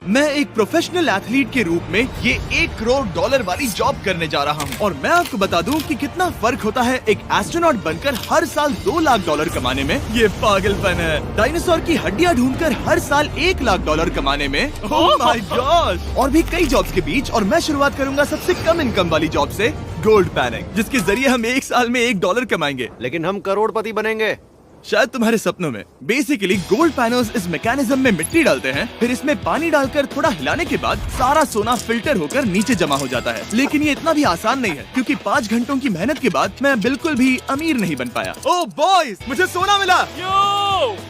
मैं एक professional athlete के रूप में ये $1 करोड़ वाली जॉब करने जा रहा हूँ। और मैं आपको बता दूं कि कितना फर्क होता है एक एस्ट्रोनॉट बनकर हर साल $2 लाख कमाने में। ये पागलपन है। डायनासोर की हड्डियाँ ढूंढकर हर साल $1 लाख कमाने में। Oh my God. और भी कई जॉब्स के बीच, और मैं शुरुआत करूंगा सबसे कम इनकम वाली जॉब से, गोल्ड पैनिंग, जिसके जरिए हम एक साल में $1 कमाएंगे। लेकिन हम करोड़पति बनेंगे शायद तुम्हारे सपनों में। बेसिकली गोल्ड पैनर्स इस मैकेनिज्म में मिट्टी डालते हैं, फिर इसमें पानी डालकर थोड़ा हिलाने के बाद सारा सोना फिल्टर होकर नीचे जमा हो जाता है। लेकिन ये इतना भी आसान नहीं है, क्योंकि 5 घंटों की मेहनत के बाद मैं बिल्कुल भी अमीर नहीं बन पाया। ओह बॉयज, मुझे सोना मिला।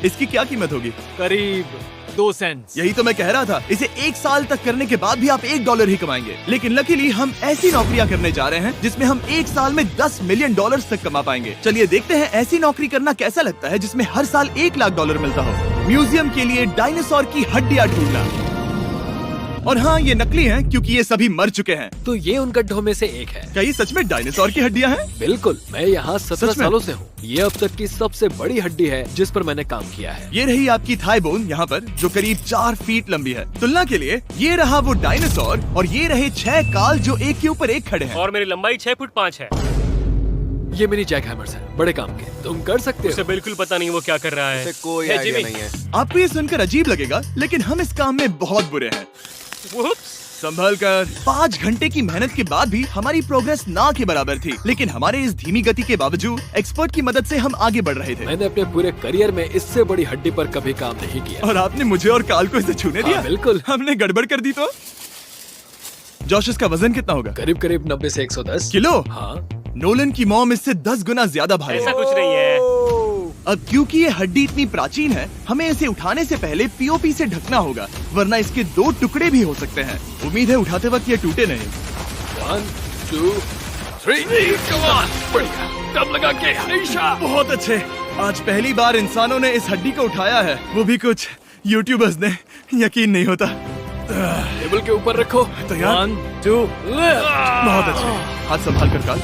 इसकी क्या कीमत होगी? करीब 2 सेंट्स। यही तो मैं कह रहा था। इसे 1 साल तक करने के बाद भी आप $1 ही कमाएंगे। लेकिन लकीली हम ऐसी नौकरियां करने जा रहे हैं जिसमें हम 1 साल में $10 मिलियन तक कमा पाएंगे। चलिए देखते हैं ऐसी नौकरी करना कैसा लगता है जिसमें हर साल $1 लाख मिलता हो। म्यूजियम के लिए डायनासोर की हड्डियां ढूंढना। और हाँ, ये नकली हैं क्योंकि ये सभी मर चुके हैं। तो ये उन गड्ढों में से एक है। क्या ये सच में डायनासोर की हड्डियां हैं? बिल्कुल, मैं यहाँ 17 सच में? सालों से हूँ। ये अब तक की सबसे बड़ी हड्डी है जिस पर मैंने काम किया है। ये रही आपकी थाई बोन यहाँ पर, जो करीब 4 फीट लंबी है। तुलना के लिए ये रहा वो डायनासोर, और ये रहे 6 काल जो एक के ऊपर एक खड़े हैं। और मेरी लंबाई 6 फुट 5 है। ये मेरी जैक हैमर्स है, बड़े काम के। तुम कर सकते उसे हो। बिल्कुल पता नहीं वो क्या कर रहा है। उसे कोई है, आइडिया जिमी? नहीं है। आपको ये सुनकर अजीब लगेगा, लेकिन हम इस काम में बहुत बुरे हैं। Whoops! संभल कर। 5 घंटे की मेहनत के बाद भी हमारी प्रोग्रेस ना के बराबर थी। लेकिन हमारे इस धीमी गति के बावजूद एक्सपर्ट की मदद से हम आगे बढ़ रहे थे। मैंने अपने पूरे करियर में इससे बड़ी हड्डी पर कभी काम नहीं किया। और आपने मुझे और काल को इसे छूने दिया? हाँ, बिल्कुल। हमने गड़बड़ कर दी तो? जोश, इसका वजन कितना होगा? करीब करीब 90 से 110 किलो। हाँ। नोलन की मॉम इससे 10 गुना ज्यादा भारी ऐसा है। कुछ नहीं है। अब क्योंकि ये हड्डी इतनी प्राचीन है, हमें इसे उठाने से पहले पीओपी से ढकना होगा, वरना इसके 2 टुकड़े भी हो सकते हैं। उम्मीद है उठाते वक्त ये टूटे नहीं। 1 2 3 come on! बढ़िया, दम लगा के हमेशा। बहुत अच्छे। आज पहली बार इंसानों ने इस हड्डी को उठाया है, वो भी कुछ यूट्यूबर्स ने। यकीन नहीं होता। टेबल के ऊपर रखो। तैयार? 1 2 बहुत अच्छे। हाथ संभाल कर काल।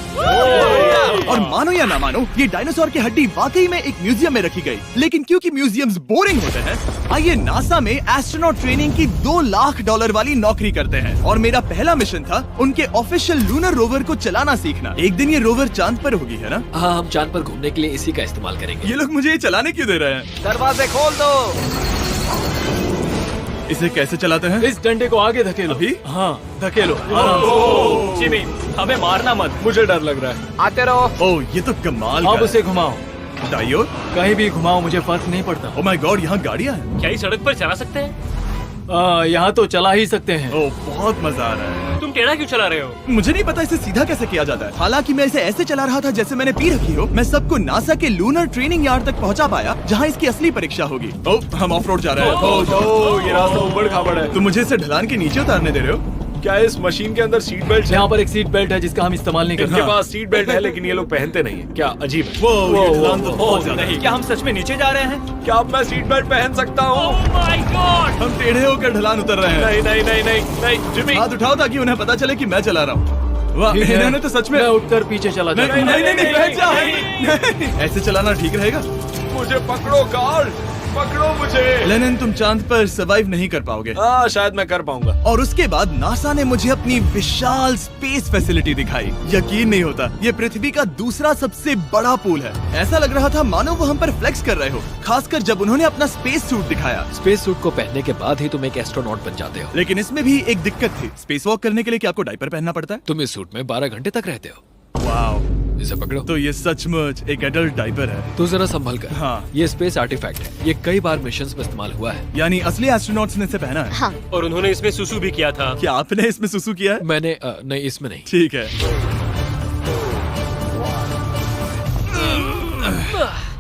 और मानो या ना मानो, ये डायनासोर की हड्डी वाकई में एक म्यूजियम में रखी गई। लेकिन क्योंकि म्यूजियम्स बोरिंग होते हैं, आइए नासा में एस्ट्रोनॉट ट्रेनिंग की $2 लाख वाली नौकरी करते हैं। और मेरा पहला मिशन था उनके ऑफिशियल लूनर रोवर को चलाना सीखना। एक दिन ये रोवर चांद पर होगी, है ना? हाँ, हम चांद पर घूमने के लिए इसी का इस्तेमाल करेंगे। ये लोग मुझे ये चलाने क्यों दे रहे हैं? दरवाजे खोल दो। इसे कैसे चलाते हैं? इस डंडे को आगे धकेलो। अभी? हाँ, धकेलो आराम से। जिमी, हमें मारना मत। मुझे डर लग रहा है। आते रहो। ओह, ये तो कमाल अब का उसे घुमाओ। है। दाईं ओर? कहीं भी घुमाओ, मुझे फर्क नहीं पड़ता। ओह माय गॉड, यहाँ गाड़ियाँ हैं। क्या इस सड़क पर चला सकते हैं? यहाँ तो चला ही सकते हैं। ओह, बहुत मजा आ रहा है। तुम टेढ़ा क्यों चला रहे हो? मुझे नहीं पता इसे सीधा कैसे किया जाता है। हालांकि मैं इसे ऐसे चला रहा था जैसे मैंने पी रखी हो। मैं सबको नासा के लूनर ट्रेनिंग यार्ड तक पहुंचा पाया, जहां इसकी असली परीक्षा होगी। ओह, हम ऑफ रोड जा रहे हैं। ओह, ये रास्ता ऊबड़ खाबड़ है। तुम मुझे इसे ढलान के नीचे उतारने दे रहे हो? क्या इस मशीन के अंदर सीट बेल्ट है? यहाँ पर एक सीट बेल्ट है जिसका हम इस्तेमाल नहीं करते। इनके पास सीट बेल्ट है लेकिन ये लोग पहनते नहीं है। क्या अजीब है। वो, ये ढलान तो बहुत ज्यादा है। क्या हम सच में नीचे जा रहे हैं? क्या अब मैं सीट बेल्ट पहन सकता हूँ? Oh my God! हम टेढ़े होकर ढलान उतर रहे हैं। नहीं नहीं नहीं नहीं नहीं जिमी। हाथ उठाओ ताकि उन्हें पता चले कि मैं चला रहा हूँ। वाह, ठीक है। इन्होंने तो सच में। मैं उठकर पीछे चला नहीं जाता नहीं नहीं, बैठ जा। नहीं, ऐसे चलाना ठीक रहेगा? मुझे पकड़ो कार्ल, पकड़ो मुझे। लेनिन, तुम चांद पर सर्वाइव नहीं कर पाओगे। हाँ, शायद मैं कर पाऊंगा। और उसके बाद नासा ने मुझे अपनी विशाल स्पेस फैसिलिटी दिखाई। यकीन नहीं होता, ये पृथ्वी का दूसरा सबसे बड़ा पूल है। ऐसा लग रहा था मानो वो हम पर फ्लेक्स कर रहे हो, खासकर जब उन्होंने अपना स्पेस सूट दिखाया। स्पेस सूट को पहनने के बाद ही तुम एक एस्ट्रोनॉट बन जाते हो। लेकिन इसमें भी एक दिक्कत थी। स्पेस वॉक करने के लिए क्या आपको डायपर पहनना पड़ता है? तुम इस सूट में 12 घंटे तक रहते हो। वाओ, इसे पकड़ो। तो ये सचमुच एक एडल्ट डायपर है। तो जरा संभल कर। हाँ। ये स्पेस आर्टिफैक्ट है। ये कई बार मिशंस में इस्तेमाल हुआ है। यानी असली एस्ट्रोनॉट्स ने इसे पहना है? हाँ। और उन्होंने इसमें सुसु भी किया था। क्या आपने इसमें सुसु किया है? मैंने नहीं, इसमें नहीं। ठीक है।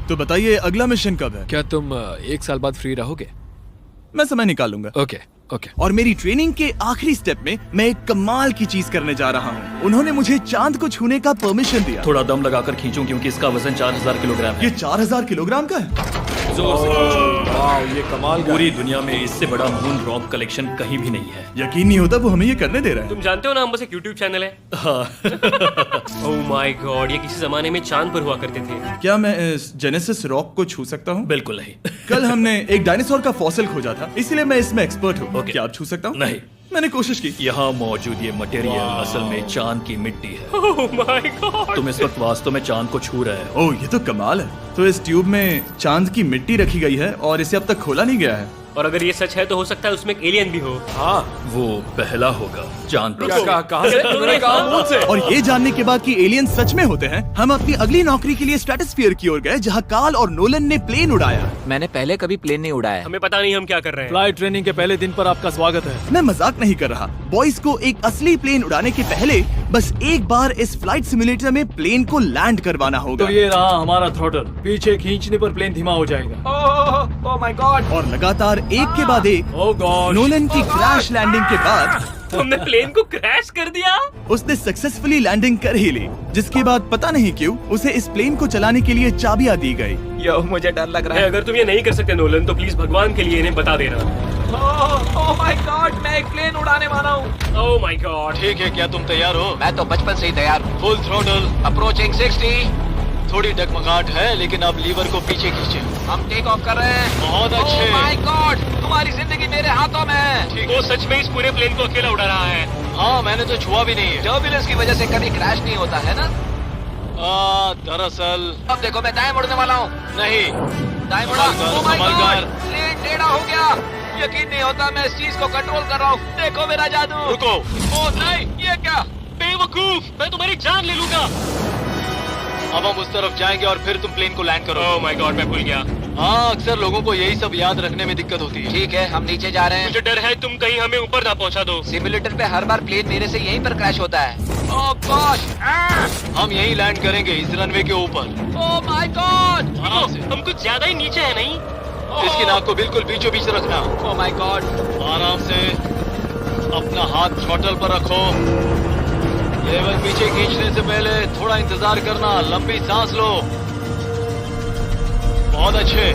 तो बताइए अगला मिशन कब है? क्या तुम 1 साल बाद फ्री रहोगे? मैं समय निकाल लूंगा। Okay okay. और मेरी ट्रेनिंग के आखिरी स्टेप में मैं एक कमाल की चीज करने जा रहा हूँ। उन्होंने मुझे चांद को छूने का परमिशन दिया। थोड़ा दम लगाकर खींचूं क्योंकि इसका वजन 4000 किलोग्राम है। ये 4000 किलोग्राम का है? जोर से। वाह, ये कमाल का पूरी दुनिया में इससे बड़ा मून रॉक कलेक्शन कहीं भी नहीं है। यकीन नहीं होता वो हमें ये करने दे रहा है। तुम जानते हो ना, हम बस एक यूट्यूब चैनल है। हाँ। ओह माय गॉड, ये किसी जमाने में चांद पर हुआ करते थे। क्या मैं इस जेनेसिस रॉक को छू सकता हूँ? बिल्कुल नहीं। कल हमने एक डायनासोर का फॉसिल खोजा था, इसलिए मैं इसमें एक्सपर्ट हूँ। Okay. क्या आप छू सकता हूँ? नहीं। मैंने कोशिश की। यहाँ मौजूद ये मटेरियल असल में चांद की मिट्टी है। Oh my God. तुम इस वक्त वास्तव में चांद को छू रहे हो। ओह, ये तो कमाल है। तो इस ट्यूब में चांद की मिट्टी रखी गई है और इसे अब तक खोला नहीं गया है। और अगर ये सच है तो हो सकता है उसमें एक एलियन भी हो। हाँ, वो पहला होगा चांद पर। कहाँ से तुमने कहा मुंह से? और ये जानने के बाद कि एलियन सच में होते हैं, हम अपनी अगली नौकरी के लिए स्ट्रेटोस्फीयर की ओर गए, जहाँ कार्ल और नोलन ने प्लेन उड़ाया। मैंने पहले कभी प्लेन नहीं उड़ाया। हमें पता नहीं हम क्या कर रहे हैं। फ्लाइट ट्रेनिंग के पहले दिन पर आपका स्वागत है। मैं मजाक नहीं कर रहा। बॉयज को एक असली प्लेन उड़ाने के पहले बस एक बार इस फ्लाइट सिमुलेटर में प्लेन को लैंड करवाना होगा। तो ये रहा हमारा थ्रॉटल। पीछे खींचने पर प्लेन धीमा हो जाएगा। Oh my God. और लगातार एक के बाद एक ओह गॉड। नोलन की क्रैश लैंडिंग के बाद तुमने प्लेन को क्रैश कर दिया। उसने सक्सेसफुली लैंडिंग कर ही ली, जिसके बाद पता नहीं क्यों उसे इस प्लेन को चलाने के लिए चाबियां दी गई। यो, मुझे डर लग रहा है। अगर तुम ये नहीं कर सकते नोलन, तो प्लीज भगवान के लिए इन्हें बता देना। ओह माय गॉड, मैं एक प्लेन उड़ाने वाला हूँ। Oh my God. ठीक है, क्या तुम तैयार हो? मैं तो बचपन से ही तैयार हूँ। Full throttle. अप्रोचिंग 60। थोड़ी डगमगाहट है, लेकिन अब लीवर को पीछे खींचे। हम टेक ऑफ कर रहे हैं। बहुत अच्छे। ओह माय गॉड, तुम्हारी जिंदगी मेरे हाथों में है। वो सच में इस पूरे प्लेन को अकेला उड़ा रहा है। हाँ, मैंने तो छुआ भी नहीं है। टर्बुलेंस की वजह से कभी क्रैश नहीं होता है ना। दरअसल अब देखो, मैं दाएं मुड़ने वाला हूँ। नहीं। दाएं मुड़ा। ओह माय संभल गॉड, कर। प्लेन टेढ़ा हो गया। यकीन नहीं होता, मैं इस चीज को कंट्रोल कर रहा हूँ। देखो मेरा जादू। रुको। ओह नहीं, ये क्या? बेवकूफ, मैं तुम्हारी जान ले लूंगा। अब हम उस तरफ जाएंगे और फिर तुम प्लेन को लैंड करो। ओह माय गॉड, मैं भूल गया। हाँ, अक्सर लोगों को यही सब याद रखने में दिक्कत होती है। ठीक है, हम नीचे जा रहे हैं। मुझे डर है तुम कहीं हमें ऊपर ना पहुंचा दो। सिमुलेटर पे हर बार प्लेन मेरे से यहीं पर क्रैश होता है। ओह गॉश। हम यहीं लैंड करेंगे, इस रनवे के ऊपर। Oh my God. आराम से। हम कुछ ज्यादा ही नीचे है नहीं? इसकी नाक को बिल्कुल बीचों बीच रखना। Oh my God. आराम से। अपना हाथ थ्रॉटल पर रखो। लेवल पीछे खींचने से पहले थोड़ा इंतजार करना। लंबी सांस लो। बहुत अच्छे।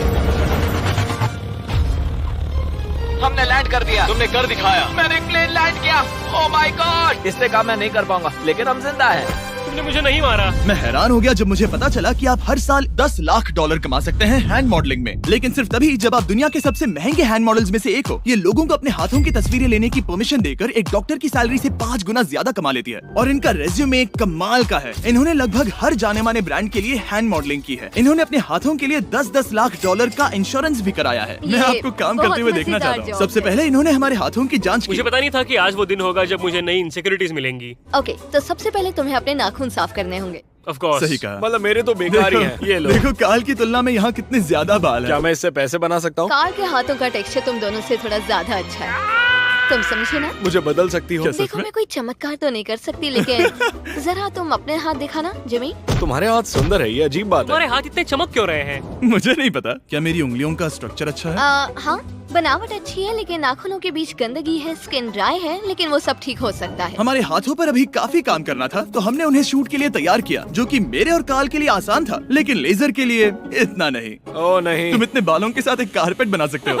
हमने लैंड कर दिया। तुमने कर दिखाया। मैंने प्लेन लैंड किया। Oh my God. इससे काम मैं नहीं कर पाऊंगा, लेकिन हम जिंदा हैं। तुमने मुझे नहीं मारा। मैं हैरान हो गया जब मुझे पता चला कि आप हर साल 10 लाख डॉलर कमा सकते हैं हैंड मॉडलिंग में, लेकिन सिर्फ तभी जब आप दुनिया के सबसे महंगे हैंड मॉडल्स में से एक हो। ये लोगों को अपने हाथों की तस्वीरें लेने की परमिशन देकर एक डॉक्टर की सैलरी से 5 गुना ज्यादा कमा लेती है। और इनका रेज्यूमे कमाल का है। इन्होंने लगभग हर जाने माने ब्रांड के लिए हैंड मॉडलिंग की है। इन्होंने अपने हाथों के लिए 10-10 लाख डॉलर का इंश्योरेंस भी कराया है। मैं ये आपको काम करते हुए बहुत देखना मजेदार चाहता हूँ। जॉब सबसे है। पहले इन्होंने हमारे हाथों की जांच मुझे की। पता नहीं था कि आज वो दिन होगा जब मुझे नई इनसिक्योरिटीज मिलेंगी। ओके, तो सबसे पहले तुम्हें अपने नाखून साफ करने होंगे। Of course. सही कहा। मतलब मेरे तो बेकार ही हैं। ये लो। देखो काल की तुलना में यहाँ कितने ज्यादा बाल क्या हैं। मैं इससे पैसे बना सकता हूँ? कार के हाथों का टेक्सचर तुम दोनों से थोड़ा ज्यादा अच्छा है। तुम समझे ना? मुझे बदल सकती हो? क्या सच देखो, में? मैं कोई चमत्कार तो नहीं कर सकती, लेकिन जरा तुम अपने हाथ दिखाना जिमी। तुम्हारे हाथ सुंदर है, ये अजीब बात है। तुम्हारे हाथ इतने चमक क्यों रहे हैं? मुझे नहीं पता। क्या मेरी उंगलियों का स्ट्रक्चर अच्छा है? हाँ, बनावट अच्छी है, लेकिन नाखूनों के बीच गंदगी है, स्किन ड्राई है, लेकिन वो सब ठीक हो सकता है। हमारे हाथों पर अभी काफी काम करना था, तो हमने उन्हें शूट के लिए तैयार किया, जो कि मेरे और काल के लिए आसान था, लेकिन लेजर के लिए इतना नहीं। ओह नहीं। तुम इतने बालों के साथ एक कारपेट बना सकते हो।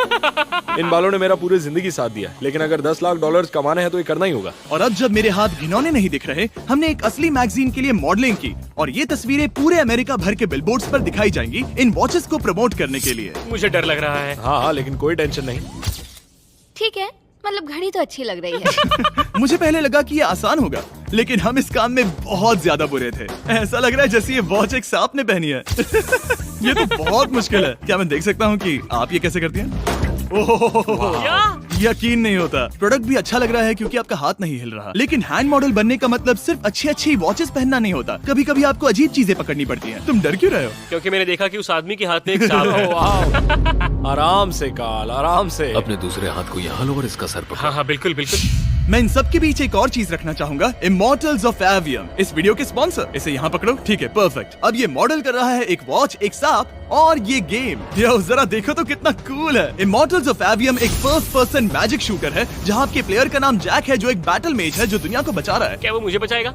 इन बालों ने मेरा पूरी जिंदगी साथ दिया, लेकिन अगर 10 लाख डॉलर कमाने हैं तो ये करना ही होगा। और अब जब मेरे हाथ घिनौने नहीं दिख रहे, हमने एक असली मैगजीन के लिए मॉडलिंग की, और ये तस्वीरें पूरे अमेरिका भर के बिलबोर्ड्स पर दिखाई जाएंगी इन वॉचेस को प्रमोट करने के लिए। मुझे डर लग रहा है। हाँ, लेकिन कोई टेंशन नहीं। ठीक है, मतलब घड़ी तो अच्छी लग रही है। मुझे पहले लगा कि ये आसान होगा, लेकिन हम इस काम में बहुत ज्यादा बुरे थे। ऐसा लग रहा है जैसे ये वॉच एक सांप ने पहनी है। ये तो बहुत मुश्किल है। क्या मैं देख सकता हूँ कि आप ये कैसे करती हैं? ओह, क्या? यकीन नहीं होता। प्रोडक्ट भी अच्छा लग रहा है क्योंकि आपका हाथ नहीं हिल रहा, लेकिन हैंड मॉडल बनने का मतलब सिर्फ अच्छी वॉचेस पहनना नहीं होता। कभी कभी आपको अजीब चीजें पकड़नी पड़ती हैं। तुम डर क्यों रहे हो? क्योंकि मैंने देखा कि उस आदमी के हाथ में एक सांप है। वाह। आराम से काल, आराम से। अपने दूसरे हाथ को यहाँ लो और इसका सर पकड़ो। हाँ हाँ, बिल्कुल बिल्कुल। मैं इन सब के बीच एक और चीज रखना चाहूंगा, इमॉर्टल्स ऑफ एवियम, इस वीडियो के स्पॉन्सर। इसे यहाँ पकड़ो। ठीक है, परफेक्ट। अब ये मॉडल कर रहा है एक वॉच, एक सांप और ये गेम। यो, जरा देखो तो कितना कूल है। इमॉर्टल्स ऑफ एवियम एक फर्स्ट पर्सन मैजिक शूटर है, जहाँ आपके प्लेयर का नाम जैक है, जो एक बैटल मेज है जो दुनिया को बचा रहा है। क्या वो मुझे बचाएगा?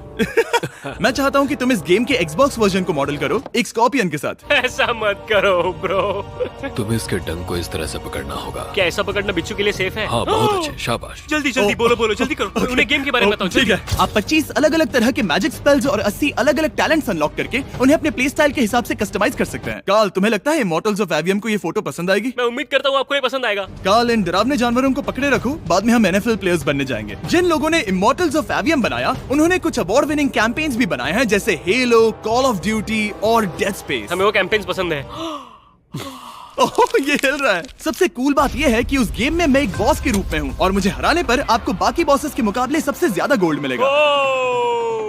मैं चाहता हूँ कि तुम इस गेम के Xbox वर्जन को मॉडल करो एक स्कॉर्पियन के साथ। ऐसा मत करो ब्रो। तुम्हें इसके डंक को इस तरह से पकड़ना होगा। क्या ऐसा पकड़ना बिच्छू के लिए सेफ है? हाँ, बहुत अच्छे, शाबाश। जल्दी जल्दी बोलो जल्दी करो। उन्हें गेम के बारे में बताओ। ठीक है, आप 25 अलग अलग तरह के मैजिक स्पेल्स और 80 अलग अलग टैलेंट्स अनलॉक करके उन्हें अपने प्ले स्टाइल के हिसाब से कस्टमाइज कर सकते हैं। कार्ल, तुम्हें लगता है इमॉर्टल्स ऑफ एवियम को ये फोटो पसंद आएगी? मैं उम्मीद करता हूँ आपको ये पसंद आएगा। कार्ल, इन डरावने जानवरों को पकड़े रखो, बाद में हम NFL प्लेयर्स बनने जाएंगे। जिन लोगों ने इमॉर्टल्स ऑफ एवियम बनाया उन्होंने कुछ अवार्ड विनिंग कैंपेन्स भी बनाए हैं, जैसे हेलो, कॉल ऑफ ड्यूटी और डेड स्पेस। हमें वो कैंपेन्स पसंद है। ओह, ये हिल रहा है। सबसे कूल बात ये है कि उस गेम में मैं एक बॉस के रूप में हूँ और मुझे हराने पर आपको बाकी बॉसेस के मुकाबले सबसे ज्यादा गोल्ड मिलेगा।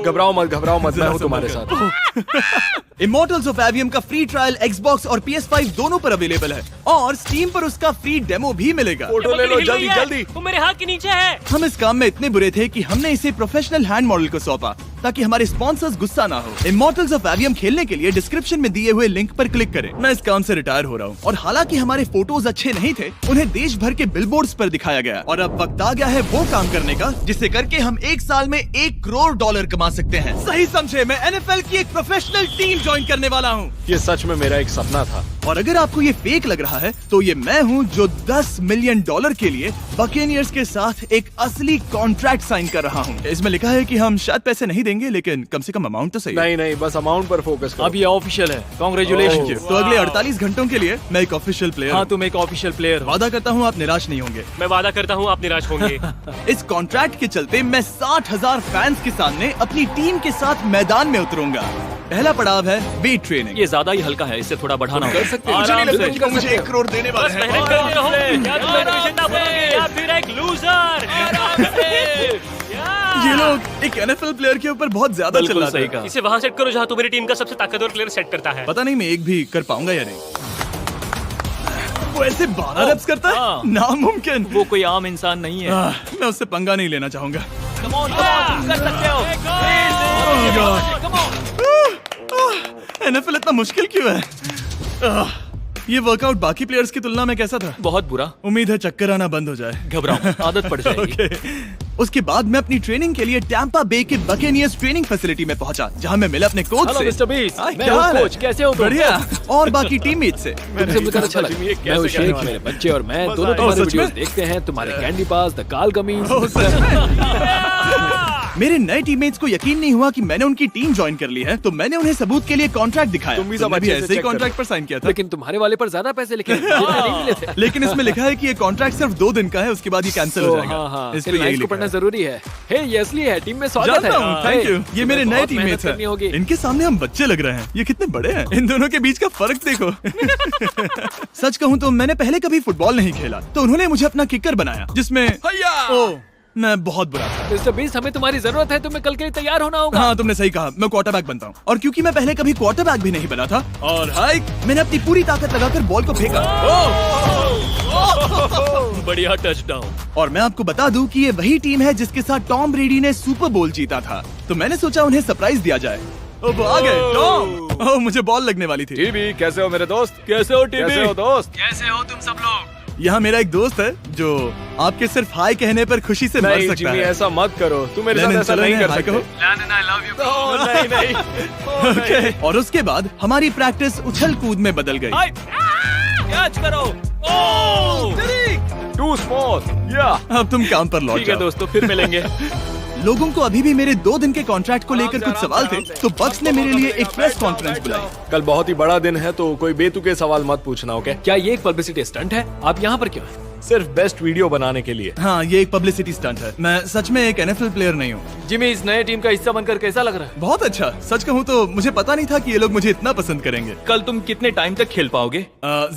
घबराओ मत, मैं हूँ तुम्हारे साथ। इमॉर्टल्स ऑफ एवियम का फ्री ट्रायल Xbox और PS5 दोनों पर अवेलेबल है और Steam पर उसका फ्री डेमो भी मिलेगा। फोटो ले लो जल्दी। वो मेरे हाथ के नीचे है। हम इस काम में इतने बुरे थे कि हमने इसे प्रोफेशनल हैंड मॉडल को सौंपा ताकि हमारे स्पॉन्सर्स गुस्सा ना हो। इमॉर्टल्स ऑफ एवियम खेलने के लिए डिस्क्रिप्शन में दिए हुए लिंक पर क्लिक करें। मैं इस काम से रिटायर हो रहा हूँ और हालांकि हमारे फोटोज अच्छे नहीं थे, उन्हें देश भर के बिलबोर्ड्स पर दिखाया गया और अब वक्त आ गया है वो काम करने का जिसे करके हम एक साल में $1 करोड़ कमा सकते हैं। सही समझे, मैं NFL की एक प्रोफेशनल टीम ज्वाइन करने वाला हूँ। ये सच में मेरा एक सपना था। और अगर आपको ये फेक लग रहा है तो ये मैं हूँ जो $10 मिलियन के लिए बकेनियर्स के साथ एक असली कॉन्ट्रैक्ट साइन कर रहा हूँ। इसमें लिखा है कि हम शायद पैसे नहीं देंगे, लेकिन कम से कम अमाउंट तो सही है। नहीं, बस अमाउंट पर फोकस करो। अब ये ऑफिशियल है। कांग्रेचुलेशन। तो अगले 48 घंटों के लिए मैं एक ऑफिशियल प्लेयर हाँ, तुम एक ऑफिशियल प्लेयर हो। वादा करता हूँ आप निराश नहीं होंगे। मैं वादा करता हूँ आप निराश होंगे। इस कॉन्ट्रैक्ट के चलते मैं 60,000 फैंस के सामने अपनी टीम के साथ मैदान में उतरूंगा। पहला पड़ाव है वेट ट्रेनिंग। ये ज्यादा ही हल्का है, इससे थोड़ा बढ़ाना होगा। कर सकते हैं। मुझे नहीं आराम लगता से। कि वो मुझे 1 करोड़ देने वाले बस हैं। मेहनत करते रहो। क्या तुम मोटिवेशन ना बनोगे या फिर एक लूजर? ये लोग एक NFL प्लेयर के ऊपर बहुत ज्यादा बिल्कुल चिल्लाते सही हैं। कहा। इसे वहाँ सेट करो जहाँ तुम्हारी टीम का सबसे ताकतवर प्लेयर सेट करता है। पता नहीं मैं एक भी कर पाऊंगा या नहीं। वो ऐसे 12 रेप्स करता है, हाँ। नामुमकिन। वो कोई आम इंसान नहीं है। मैं उससे पंगा नहीं लेना चाहूंगा। Come on, तुम कर सकते हो। NFL इतना मुश्किल क्यों है? ये वर्कआउट बाकी प्लेयर्स की तुलना में कैसा था? बहुत बुरा। उम्मीद है चक्कर आना बंद हो जाए। घबराओ, आदत पड़ जाएगी। ओके। उसके बाद मैं अपनी ट्रेनिंग के लिए टैंपा बे के बकेनियर्स ट्रेनिंग फैसिलिटी में पहुंचा, जहाँ मैं मिला अपने कोच हेलो से। मिस्टर बीस, हाय, मैं क्या हूँ हाल है? कोच, कैसे हो तुम? बढ़िया। और बाकी टीममेट से। तुमसे मिलकर अच्छा लगा। मैं हूँ शेख, मेरे बच्चे और मैं दोनों तुम्हारे सच में? वीडियोस देखते हैं। तुम्हारे कैंडी पास, द काल कमीज। ओह, सच में? मेरे नए टीममेट्स को यकीन नहीं हुआ कि मैंने उनकी टीम ज्वाइन कर ली है, तो मैंने उन्हें सबूत के लिए कॉन्ट्रैक्ट दिखाया। तुम भी सब तुमने अच्छे से ऐसे ही check कॉन्ट्रैक्ट करो। पर साइन किया था। लेकिन तुम्हारे वाले पर ज्यादा पैसे लिखे नहीं मिले थे। लेकिन इसमें लिखा है कि ये कॉन्ट्रैक्ट सिर्फ 2 दिन का है, उसके बाद ये कैंसिल हो जाएगा। हाँ, इस पे इन यही लाइन्स को लिखा पढ़ना है। जरूरी है। हे, ये असली है, टीम में स्वागत है। जानता हूँ, थैंक यू। ये मेरे नए बहुत टीममेट्स मेहनत करनी होगी। हैं। इनके सामने हम बच्चे लग रहे हैं। ये कितने बड़े हैं। इन दोनों के बीच का फर्क देखो। सच कहूँ तो मैंने पहले कभी फुटबॉल नहीं खेला, तो उन्होंने मुझे अपना किकर बनाया, जिसमें ओह, मैं बहुत बुरा था। मिस्टर बीस, हमें तुम्हारी जरूरत है। तुम्हें कल के लिए तैयार होना होगा। हाँ, तुमने सही कहा। मैं क्वार्टरबैक बनता हूँ और क्योंकि मैं पहले कभी क्वार्टरबैक भी नहीं बना था और हाइक, मैंने अपनी पूरी ताकत लगाकर बॉल को फेंका। बढ़िया टचडाउन। और मैं आपको बता दूं कि ये वही टीम है जिसके साथ टॉम ब्रेडी ने सुपर बोल जीता था, तो मैंने सोचा उन्हें सरप्राइज दिया जाए। ओ, वो आ गए टॉम। ओह, मुझे बॉल लगने वाली थी। टीबी, कैसे हो मेरे दोस्त? कैसे हो टीबी? कैसे हो दोस्त? कैसे हो तुम सब लोग? यहाँ मेरा एक दोस्त है जो आपके सिर्फ हाय कहने पर खुशी से मर नहीं सकता जिमी, है। ऐसा मत करो। तुम मेरे साथ लेनिन, ऐसा चलो नहीं इन्हें कर हाय सकते। कहो। लैंडन, I love you, bro। Oh, नहीं। ओके। और उसके बाद हमारी प्रैक्टिस उछल कूद में बदल गई। हाय, कैच करो। ओह, टू स्मॉल। या अब तुम काम पर लौट ठीक है जाओ। दोस्तों, फिर मिलेंगे। लोगों को अभी भी मेरे 2 दिन के कॉन्ट्रैक्ट को लेकर कुछ सवाल थे, तो बक्स ने मेरे लिए एक प्रेस कॉन्फ्रेंस बुलाई। कल बहुत ही बड़ा दिन है, तो कोई बेतुके सवाल मत पूछना, ओके? क्या ये एक पब्लिसिटी स्टंट है? आप यहाँ पर क्यों हैं? सिर्फ बेस्ट वीडियो बनाने के लिए। हाँ, ये एक पब्लिसिटी स्टंट है। मैं सच में एक NFL प्लेयर नहीं हूँ। जिमी, इस नए टीम का हिस्सा बनकर कैसा लग रहा है? बहुत अच्छा। सच कहूँ तो मुझे पता नहीं था कि ये लोग मुझे इतना पसंद करेंगे। कल तुम कितने टाइम तक खेल पाओगे?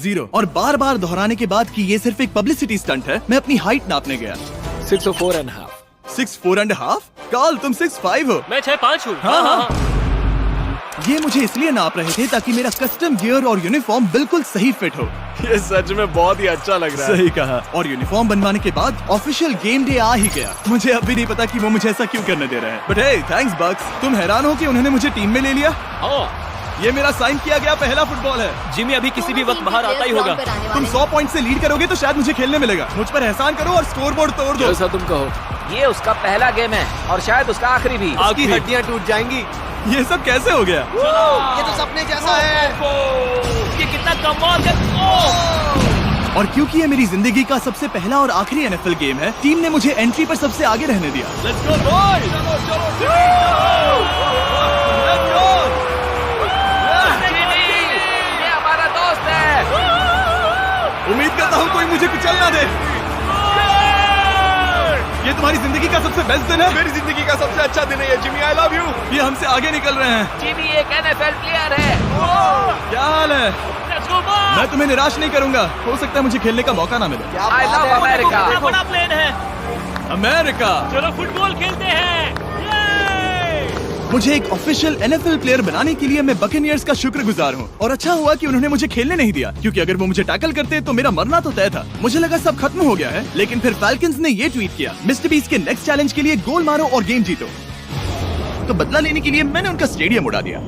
0। और बार बार दोहराने के बाद कि ये सिर्फ एक पब्लिसिटी स्टंट है, मैं अपनी हाइट नापने गया। 6'4.5". 6'4.5"? कार्ल, तुम 6'5" हो। मैं 6'5" हूँ। हाँ। ये मुझे इसलिए नाप रहे थे ताकि मेरा कस्टम गियर और यूनिफॉर्म बिल्कुल सही फिट हो। ये सच में बहुत ही अच्छा लग रहा है। सही कहा। और यूनिफॉर्म बनवाने के बाद ऑफिशियल गेम डे आ ही गया। मुझे अब भी नहीं पता कि वो मुझे ऐसा क्यों करने दे रहे हैं। बट हे, थैंक्स बक्स। तुम हैरान हो कि उन्होंने मुझे टीम में ले लिया? हाँ, ये मेरा साइन किया गया पहला फुटबॉल है। जिमी अभी किसी भी वक्त बाहर आता ही होगा। तुम 100 पॉइंट से लीड करोगे तो शायद मुझे खेलने मिलेगा। मुझ पर एहसान करो और स्कोर बोर्ड तोड़ दो। जैसा तुम कहो। ये उसका पहला गेम है और शायद उसका आखिरी भी। उसकी हड्डियां टूट जाएंगी। ये सब कैसे हो गया? ये तो सपने जैसा है। ये कितना कमाल है। और क्योंकि ये मेरी जिंदगी का सबसे पहला और आखिरी एनएफएल गेम है, टीम ने मुझे एंट्री पर सबसे आगे रहने दिया। Let's go boys. ये हमारा दोस्त है। उम्मीद करता हूँ कोई मुझे कुचल ना दे। ये तुम्हारी जिंदगी का सबसे बेस्ट दिन है। मेरी जिंदगी का सबसे अच्छा दिन है ये, जिमी। I love you. ये हमसे आगे निकल रहे हैं। जिमी एक एनएफएल प्लेयर है। क्या हाल है? Let's go boys. मैं तुम्हें निराश नहीं करूंगा। हो सकता है मुझे खेलने का मौका ना मिले। I love America. कितना बड़ा प्लेन है। अमेरिका। चलो फुटबॉल खेलते हैं। मुझे एक ऑफिशियल एनएफएल प्लेयर बनाने के लिए मैं बकेनियर्स का शुक्रगुजार हूँ। और अच्छा हुआ कि उन्होंने मुझे खेलने नहीं दिया, क्योंकि अगर वो मुझे टैकल करते तो मेरा मरना तो तय था। मुझे लगा सब खत्म हो गया है, लेकिन फिर फैल्कन्स ने ये ट्वीट किया, मिस्टर बीस्ट के नेक्स्ट चैलेंज के लिए गोल मारो और गेम जीतो। तो बदला लेने के लिए मैंने उनका स्टेडियम उड़ा दिया।